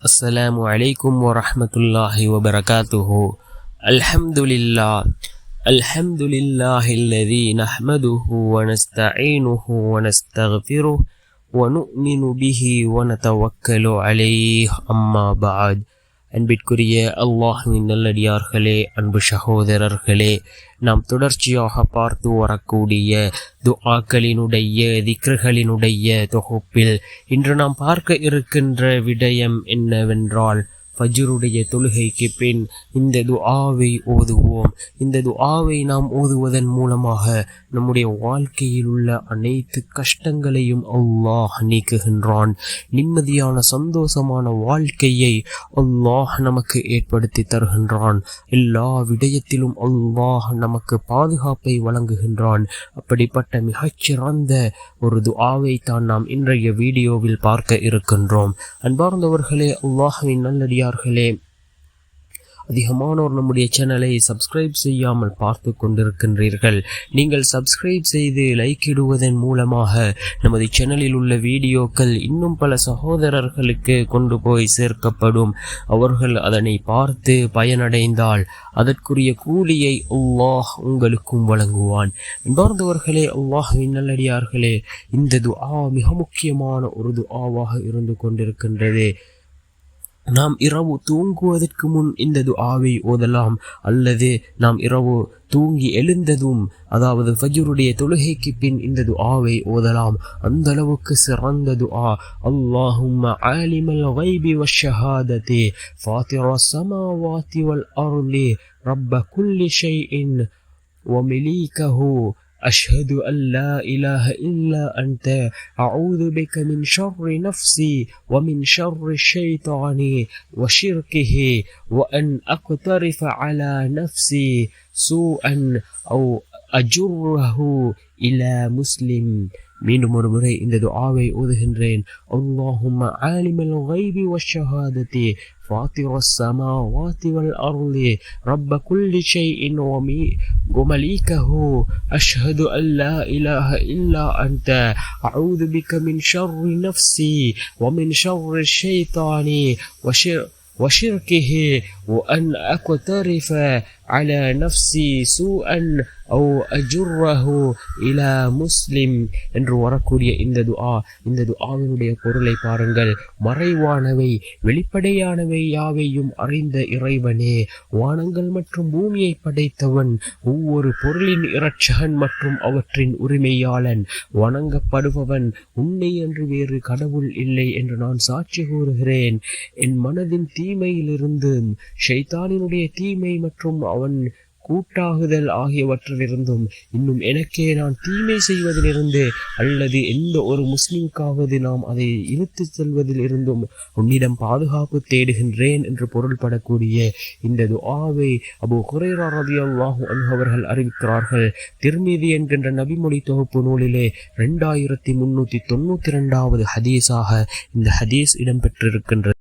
السلام عليكم ورحمة الله وبركاته. الحمد لله الذي نحمده ونستعينه ونستغفره ونؤمن به ونتوكل عليه. أما بعد. அன்பிற்குரிய அல்லாஹ்வின் நல்லடியார்களே, அன்பு சகோதரர்களே, நாம் தொடர்ச்சியாக பார்த்து வரக்கூடிய துஆக்களினுடைய திக்ருகளினுடைய தொகுப்பில் இன்று நாம் பார்க்க இருக்கின்ற விடயம் என்னவென்றால், ஃபஜ்ருடைய தொழுகைக்கு பின் இந்த துஆவை ஓதுவோம். இந்த துஆவை நாம் ஓதுவதன் மூலமாக நம்முடைய வாழ்க்கையில் உள்ள அனைத்து கஷ்டங்களையும் அல்லாஹ் நீக்குகின்றான். நிம்மதியான சந்தோஷமான வாழ்க்கையை அல்லாஹ் நமக்கு ஏற்படுத்தி தருகின்றான். எல்லா விடயத்திலும் அல்லாஹ் நமக்கு பாதுகாப்பை வழங்குகின்றான். அப்படிப்பட்ட மிகச்சிறந்த ஒரு துஆவை தான் நாம் இன்றைய வீடியோவில் பார்க்க இருக்கின்றோம். அன்பார்ந்தவர்களே, அல்லாஹ்வின் நல்லடியார்களே, அதிகமானோர் நம்முடைய சேனலை சப்ஸ்கிரைப் செய்யாமல் பார்த்து கொண்டிருக்கின்றீர்கள். நீங்கள் சப்ஸ்கிரைப் செய்து லைக் இடுவதன் மூலமாக நமது சேனலில் உள்ள வீடியோக்கள் இன்னும் பல சகோதரர்களுக்கு கொண்டு போய் சேர்க்கப்படும். அவர்கள் அதனை பார்த்து பயனடைந்தால் அதற்குரிய கூலியை அல்லாஹ் உங்களுக்கும் வழங்குவான். அன்பார்ந்தவர்களே, அல்லாஹ்வின் நல்லடியார்களே, இந்த துஆ மிக முக்கியமான ஒரு துஆவாக இருந்து கொண்டிருக்கின்றது. நாம் இரவு தூங்குவதற்கு முன் இந்த துஆவை ஓதலாம், அல்லது நாம் இரவு தூங்கி எழுந்ததும், அதாவது ஃபஜ்ருடைய தொழுகைக்கு பின் இந்த துஆவை ஓதலாம். அந்த அளவுக்கு சிறந்த துஆ. அல்லாஹும்ம ஆலிமல் கைபி வஷ்ஷஹாததி ஃபாத்திரஸ் ஸமாவாதி வல் அர்தி ரப்ப குல்லி ஷைஇன் வமலீகஹு أشهد أن لا إله إلا أنت أعوذ بك من شر نفسي ومن شر الشيطان وشركه وأن أقترف على نفسي سوءا أو أجره إلى مسلم. மீண்டும் ஒரு முறை இந்த துஆவை ஓதுகின்றேன். அல்லாஹும்ம ஆலிமல் கைபி வஷ்ஷஹாததி ஃபாத்திரஸ் ஸமாவாதி வல் அர்தி ரப்ப குல்லி ஷைஇன் வமலீகஹு அஷ்ஹது அன் லா இலாஹ இல்லா அன்த அஊது பிக மின் ஷர்ரி நஃப்ஸி வமின் ஷர்ரி ஷைத்தானி وشركه وأن أقترف على نفسي سوءا أو أجره إلى مسلم என்று வரக்கூடிய இந்த துஆவினுடைய பொருளை பாருங்கள். மறைவானவை வெளிப்படையானவை யாவையும் அறிந்த இறைவனே, வானங்கள் மற்றும் பூமியை படைத்தவன், ஒவ்வொரு பொருளின் இரட்சகன் மற்றும் அவற்றின் உரிமையாளன், வணங்கப்படுபவன் உன்னை என்று வேறு கடவுள் இல்லை என்று நான் சாட்சி கூறுகிறேன். என் மனதின் தீமையிலிருந்து, ஷைத்தானினுடைய தீமை மற்றும் அவன் கூட்டாகுதல் ஆகியவற்றிலிருந்தும், இன்னும் எனக்கே நான் தீமை செய்வதிலிருந்து அல்லது எந்த ஒரு முஸ்லிமுக்காவது நாம் அதை இழுத்து செல்வதில் இருந்தும் உன்னிடம் பாதுகாப்பு தேடுகின்றேன் என்று பொருள்படக்கூடிய இந்த துஆவை அபூ ஹுரைரா ரலியல்லாஹு அன்ஹு அவர்கள் அறிவிக்கிறார்கள். திர்மிதி என்கின்ற நபிமொழி தொகுப்பு நூலிலே 2392வது ஹதீஸாக இந்த ஹதீஸ் இடம்பெற்றிருக்கின்றது.